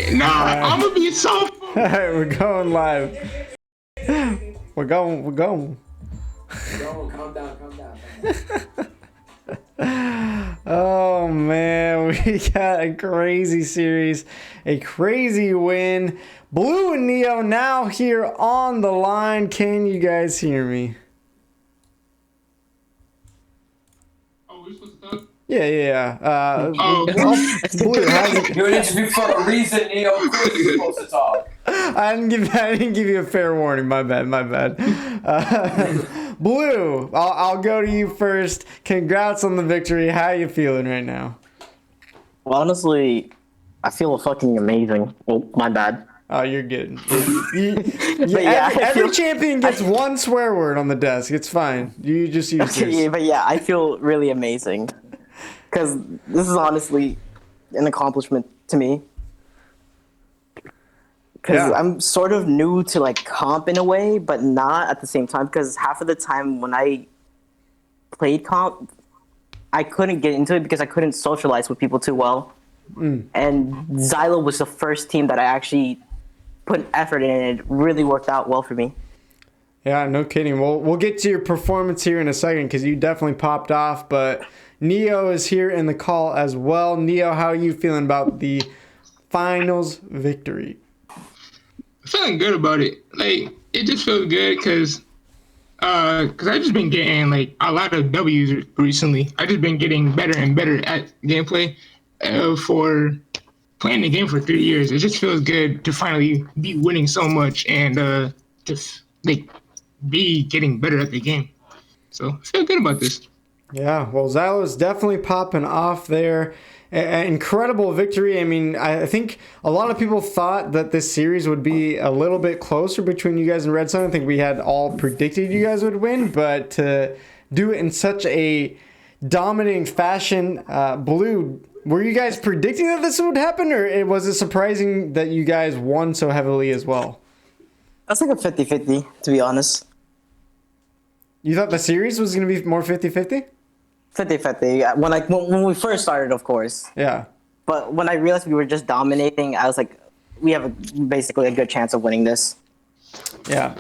Hey, nah, I'm gonna be so. All right, we're going live. We're going. Bro, calm down. Oh man, we got a crazy series, a crazy win. Blue and Neo now here on the line. Can you guys hear me? Oh, we supposed to talk? Yeah. Oh. Blue, how's it? You're an interview for a reason, Neo. Of course you're supposed to talk. I didn't give you a fair warning. My bad. Blue, I'll go to you first. Congrats on the victory. How you feeling right now? Well, honestly, I feel fucking amazing. Oh, my bad. Oh, you're good. I Every feel- champion gets one swear word on the desk. It's fine. You just use Yeah, this. but yeah, I feel really amazing. Because this is honestly an accomplishment to me. Because Yeah. I'm sort of new to like comp in a way, but not at the same time. Because half of the time when I played comp, I couldn't get into it because I couldn't socialize with people too well. And Xylo was the first team that I actually put effort in, and it really worked out well for me. Yeah, no kidding. We'll get to your performance here in a second because you definitely popped off. But Neo is here in the call as well. Neo, how are you feeling about the finals victory? Feeling good about it. Like, it just feels good because I've just been getting like a lot of W's recently. I've just been getting better and better at gameplay for playing the game for 3 years. It just feels good to finally be winning so much and like be getting better at the game. So I feel good about this. Yeah, well, Xylo is definitely popping off there. Incredible victory. I mean, I think a lot of people thought that this series would be a little bit closer between you guys and Red Sun. I think we had all predicted you guys would win, but to do it in such a dominating fashion, Blue, were you guys predicting that this would happen, or was it surprising that you guys won so heavily as well? That's like a 50-50, to be honest. You thought the series was going to be more 50-50? 50-50. When we first started, of course. Yeah. But when I realized we were just dominating, I was like, we have basically a good chance of winning this. Yeah.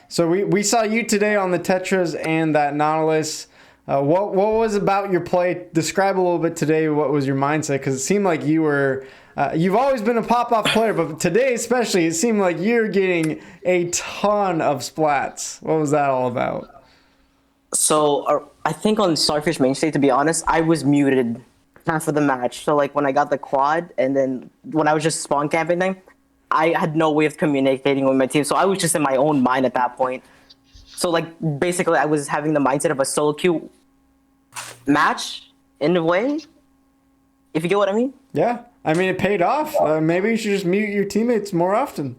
So we saw you today on the Tetras and that Nautilus. What was about your play? Describe a little bit today. What was your mindset? Because it seemed like you were. You've always been a pop-off player, but today especially, it seemed like you're getting a ton of splats. What was that all about? So I think on Starfish main state, to be honest, I was muted half of the match. So like when I got the quad, and then when I was just spawn camping them, I had no way of communicating with my team. So I was just in my own mind at that point. So like basically, I was having the mindset of a solo queue match in a way. If you get what I mean. Yeah, I mean it paid off. Maybe you should just mute your teammates more often.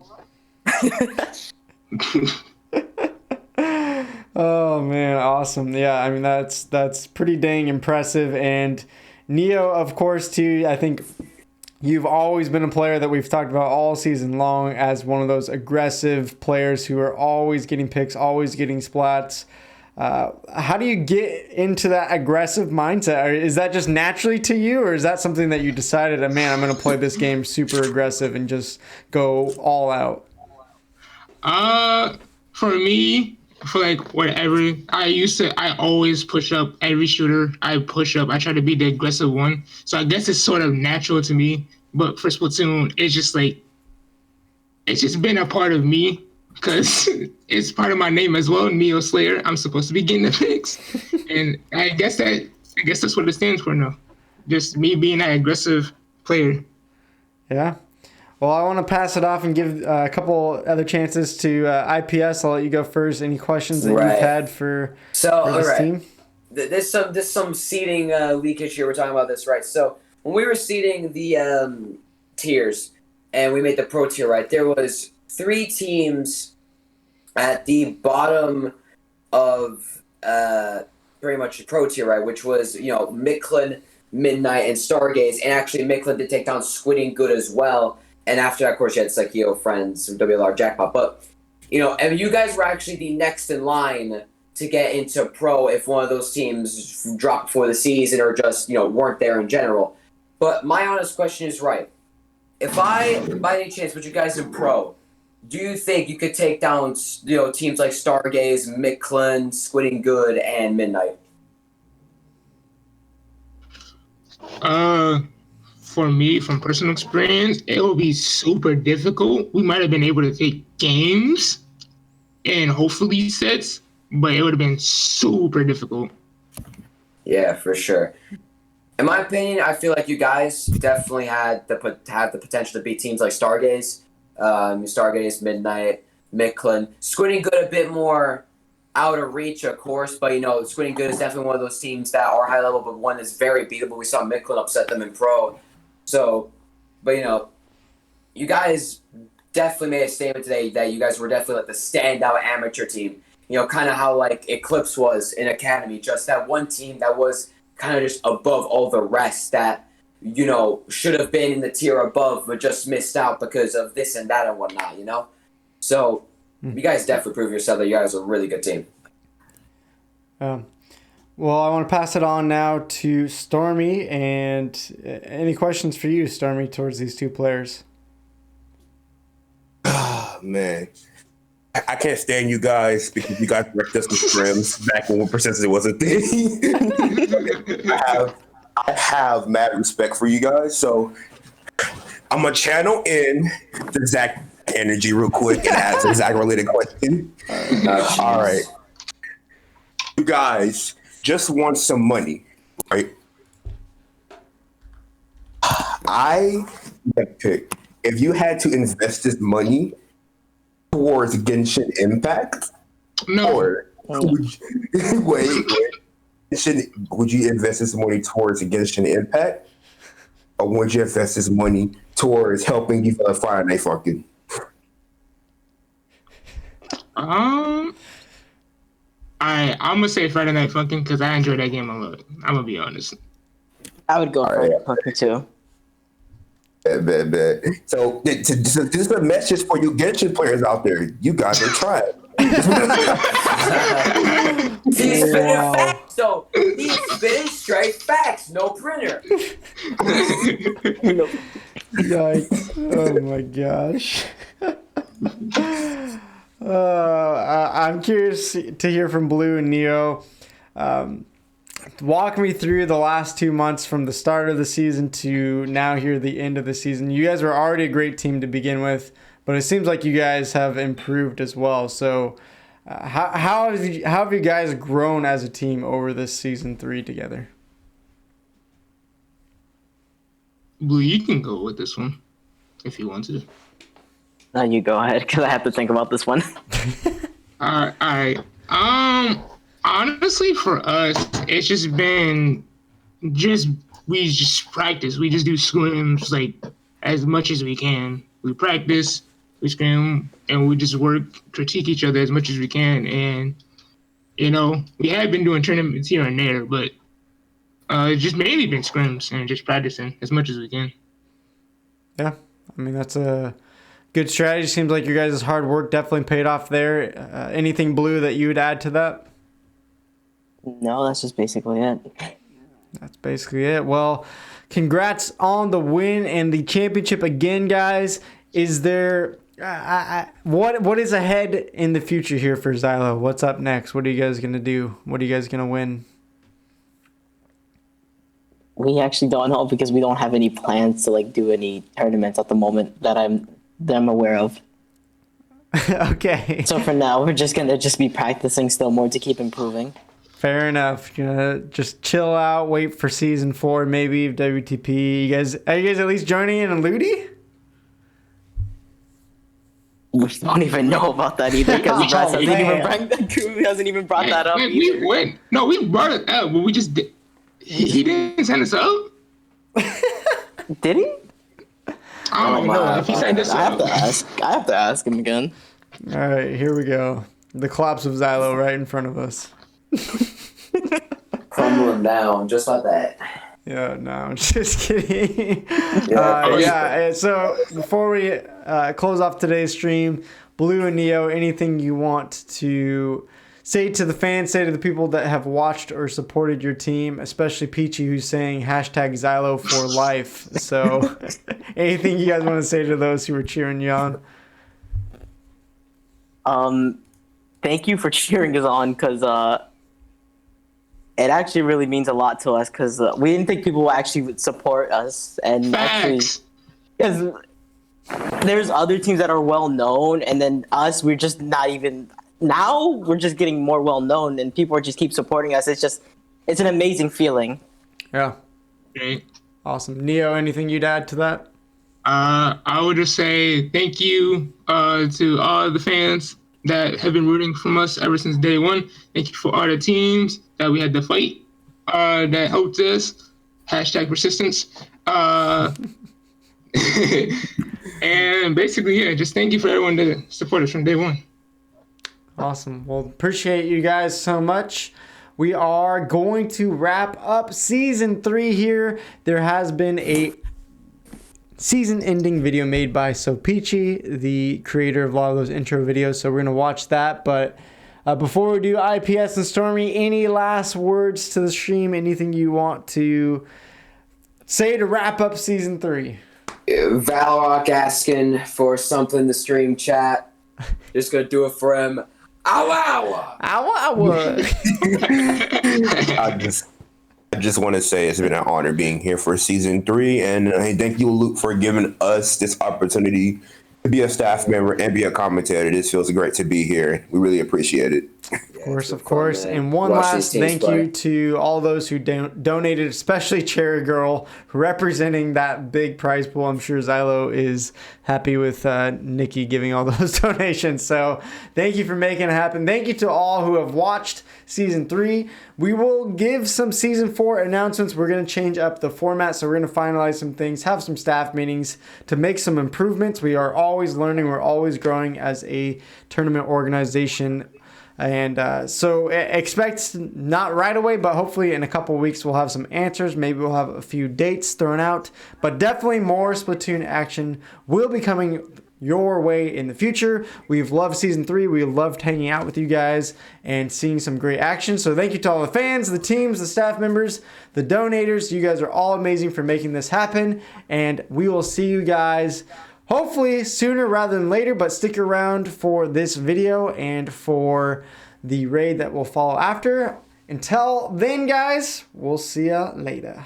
Oh man, awesome. Yeah, I mean that's pretty dang impressive. And Neo, of course, too, I think you've always been a player that we've talked about all season long as one of those aggressive players who are always getting picks, always getting splats. How do you get into that aggressive mindset? Or is that just naturally to you, or is that something that you decided, man, I'm going to play this game super aggressive and just go all out? For me, for like whatever, I always push up every shooter. I push up. I try to be the aggressive one. So I guess it's sort of natural to me. But for Splatoon, it's just like, it's just been a part of me because it's part of my name as well, Neo Slayer. I'm supposed to be getting the picks. And I guess that's what it stands for now. Just me being an aggressive player. Yeah. Well, I want to pass it off and give a couple other chances to IPS. I'll let you go first. Any questions that you've had for this team? There's some seeding leakage here. We're talking about this, right? So when we were seeding the tiers and we made the pro tier, right, there was 3 teams at the bottom of pretty much the pro tier, right, which was, Micklin, Midnight, and Stargaze. And actually Micklin did take down Squidding Good as well. And after that, of course, you had Psycho, Friends, some WLR Jackpot. But, and you guys were actually the next in line to get into pro if one of those teams dropped before the season or just, weren't there in general. But my honest question is, right, if I, by any chance, put you guys in pro, do you think you could take down, teams like Stargaze, Micklin, Squid and Good, and Midnight? For me, from personal experience, it will be super difficult. We might have been able to take games and hopefully sets, but it would have been super difficult. Yeah, for sure. In my opinion, I feel like you guys definitely had the potential to beat teams like Stargaze, Midnight, Micklin. Squid and Good a bit more out of reach, of course, but Squid and Good is definitely one of those teams that are high level, but one is very beatable. We saw Micklin upset them in pro. So, but you guys definitely made a statement today that you guys were definitely like the standout amateur team. Kind of how like Eclipse was in Academy, just that one team that was kind of just above all the rest that, should have been in the tier above, but just missed out because of this and that and whatnot, So, you guys definitely proved yourself that you guys are a really good team. Well, I want to pass it on now to Stormy. And any questions for you, Stormy, towards these two players? Man, I can't stand you guys because you guys wrecked us with scrims back when percentage was a thing. I have mad respect for you guys, so I'm gonna channel in the Zach energy real quick and ask a Zach related question. All right, you guys just want some money, right? I pick if you had to invest this money towards Genshin Impact, No. or would you invest this money towards Genshin Impact, or would you invest this money towards helping you for Friday Night Fucking? I'm gonna say Friday Night Funkin' because I enjoy that game a lot. I'm gonna be honest. I would go for right. Fucking too. Bet. So this is a message for you Genshin players out there. You guys are trying. He's spitting facts, though. He's spitting straight facts, no printer. Yikes. Oh my gosh. I'm curious to hear from Blue and Neo. Walk me through the last 2 months from the start of the season to now here the end of the season. You guys were already a great team to begin with, but it seems like you guys have improved as well. So how have you guys grown as a team over this season 3 together? Blue, you can go with this one if you want to. No, you go ahead because I have to think about this one. All right. Honestly, for us, it's just been we just practice. We just do scrims like as much as we can. We practice, we scrim, and we just critique each other as much as we can. And we have been doing tournaments here and there, but it's just mainly been scrims and just practicing as much as we can. Yeah, I mean that's a good strategy. Seems like your guys' hard work definitely paid off there. Anything, Blue, that you would add to that? No, that's just basically it. That's basically it. Well, congrats on the win and the championship again, guys. Is there what is ahead in the future here for Xylo? What's up next? What are you guys gonna do? What are you guys gonna win? We actually don't know because we don't have any plans to do any tournaments at the moment that I'm aware of. Okay. So for now, we're just gonna be practicing still more to keep improving. Fair enough. Gonna just chill out, wait for season 4, maybe of WTP. Are you guys at least joining in on Ludi? We don't even know about that either because Bryce hasn't even brought that up. No, we brought it up, but we just did. He didn't send us up. Did he? I don't know if he sent us up. I have to ask him again. All right, here we go. The collapse of Xylo right in front of us. Crumble him down just like that. Yeah, no, I'm just kidding. Yeah. So before we close off today's stream, Blue and Neo, anything you want to say to the fans, say to the people that have watched or supported your team, especially Peachy, who's saying #Xylo for life. So anything you guys want to say to those who were cheering you on? Thank you for cheering us on, because it actually really means a lot to us, because we didn't think people actually would support us. And actually, because there's other teams that are well known, and then us, we're just not even, now we're just getting more well known, and people are just keep supporting us. It's an amazing feeling. Yeah. Okay. Awesome. Neo, anything you'd add to that? I would just say thank you to all the fans that have been rooting for us ever since day one. Thank you for all the teams that we had to fight that helped us. #persistence. And basically, yeah, just thank you for everyone that supported us from day one. Awesome. Well, appreciate you guys so much. We are going to wrap up season 3 here. There has been a season-ending video made by Peachy, the creator of a lot of those intro videos. So we're going to watch that. But before we do, IPS and Stormy, any last words to the stream? Anything you want to say to wrap up season 3? Valrock asking for something in the stream chat. Just gonna do it for him. Ow, ow! I just want to say it's been an honor being here for season 3, and hey, thank you, Luke, for giving us this opportunity to be a staff member and be a commentator. This feels great to be here. We really appreciate it. Of course. And one last thank you to all those who donated, especially Cherry Girl, representing that big prize pool. I'm sure Xylo is happy with Nikki giving all those donations. So thank you for making it happen. Thank you to all who have watched season 3. We will give some season 4 announcements. We're going to change up the format, so we're going to finalize some things, have some staff meetings to make some improvements. We are always learning. We're always growing as a tournament organization. And so expect not right away, but hopefully in a couple weeks we'll have some answers. Maybe we'll have a few dates thrown out. But definitely more Splatoon action will be coming your way in the future. We've loved season 3. We loved hanging out with you guys and seeing some great action. So thank you to all the fans, the teams, the staff members, the donators. You guys are all amazing for making this happen. And we will see you guys hopefully sooner rather than later, but stick around for this video and for the raid that will follow after. Until then, guys, we'll see ya later.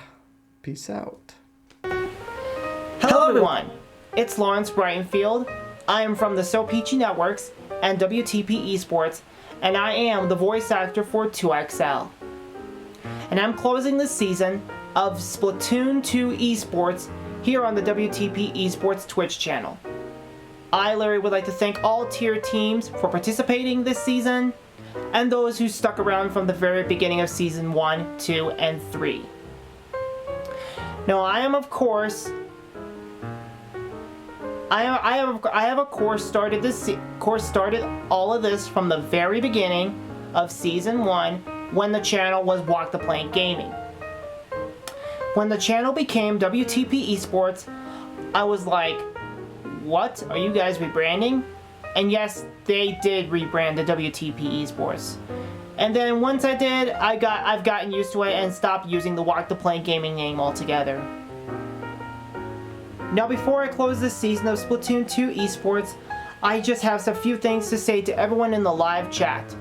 Peace out. Hello, everyone. It's Lawrence Brightonfield. I am from the Peachy Networks and WTP Esports, and I am the voice actor for 2XL. And I'm closing the season of Splatoon 2 Esports here on the WTP Esports Twitch channel. I, Larry, would like to thank all tier teams for participating this season, and those who stuck around from the very beginning of season 1, 2, and 3. Now, I have of course started all of this from the very beginning of season 1, when the channel was Walk the Plank Gaming. When the channel became WTP Esports, I was like, what? Are you guys rebranding? And yes, they did rebrand the WTP Esports. And then once I did, I've gotten used to it and stopped using the Walk the Plank Gaming name altogether. Now, before I close this season of Splatoon 2 Esports, I just have a few things to say to everyone in the live chat.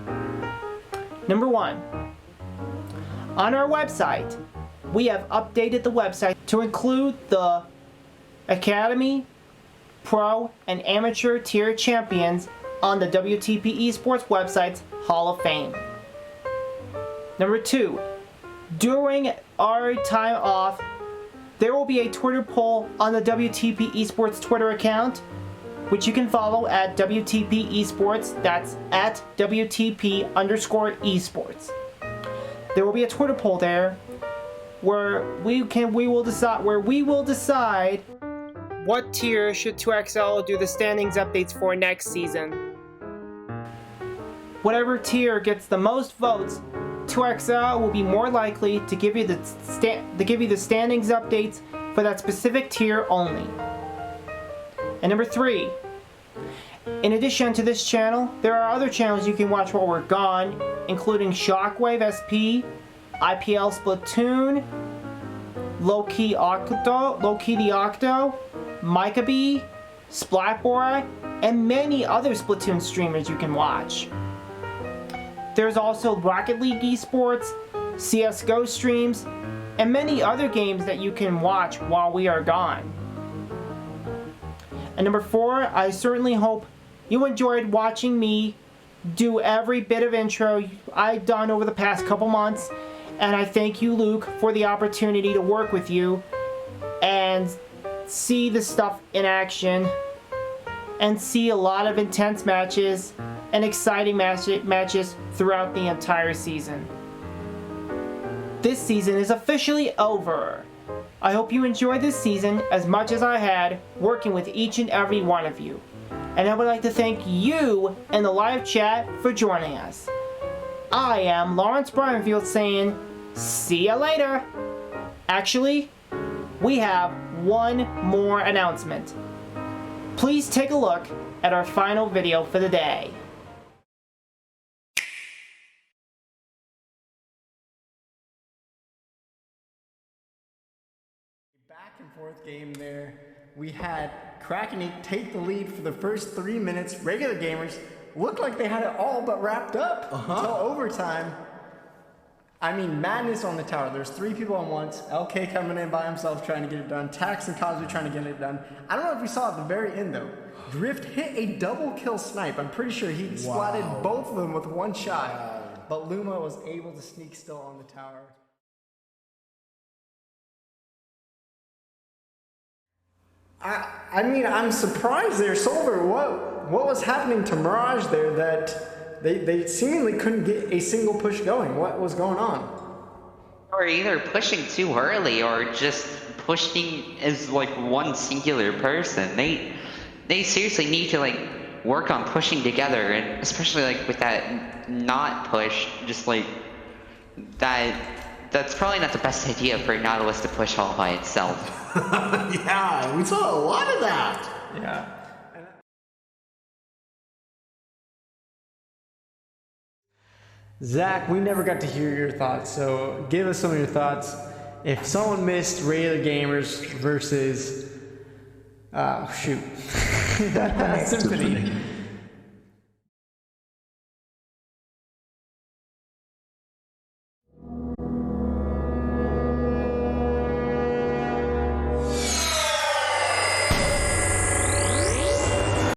Number 1, on our website, we have updated the website to include the Academy, Pro, and Amateur tier champions on the WTP Esports website's Hall of Fame. Number 2, during our time off, there will be a Twitter poll on the WTP Esports Twitter account, which you can follow at WTP Esports. That's at WTP_esports. There will be a Twitter poll there where we will decide what tier should 2XL do the standings updates for next season. Whatever tier gets the most votes, 2XL will be more likely to give you the standings updates for that specific tier only. And number 3, In addition to this channel, there are other channels you can watch while we're gone, including Shockwave SP, IPL Splatoon, Low-Key the Octo, Micabee, Splatboy, and many other Splatoon streamers you can watch. There's also Rocket League esports, CSGO streams, and many other games that you can watch while we are gone. And number 4, I certainly hope you enjoyed watching me do every bit of intro I've done over the past couple months, and I thank you, Luke, for the opportunity to work with you and see the stuff in action and see a lot of intense matches and exciting matches throughout the entire season. This season is officially over. I hope you enjoyed this season as much as I had working with each and every one of you. And I would like to thank you in the live chat for joining us. I am Lawrence Bryanfield saying, see ya later. Actually, we have one more announcement. Please take a look at our final video for the day. Back and forth game there. We had Kraken take the lead for the first 3 minutes. Regular gamers looked like they had it all but wrapped up until overtime. I mean, madness on the tower. There's 3 people on once. LK coming in by himself trying to get it done. Tax and Cosby trying to get it done. I don't know if we saw at the very end though. Drift hit a double kill snipe. I'm pretty sure he splatted both of them with one shot. But Luma was able to sneak still on the tower. I mean, I'm surprised there, Solver. What was happening to Mirage there that they seemingly couldn't get a single push going? What was going on? Or either pushing too early or just pushing as like one singular person. They seriously need to like work on pushing together, and especially like with that not push, just like that's probably not the best idea for Nautilus to push all by itself. Yeah, we saw a lot of that. Yeah. Zach, we never got to hear your thoughts, so give us some of your thoughts. If someone missed Regular Gamers versus Symphony,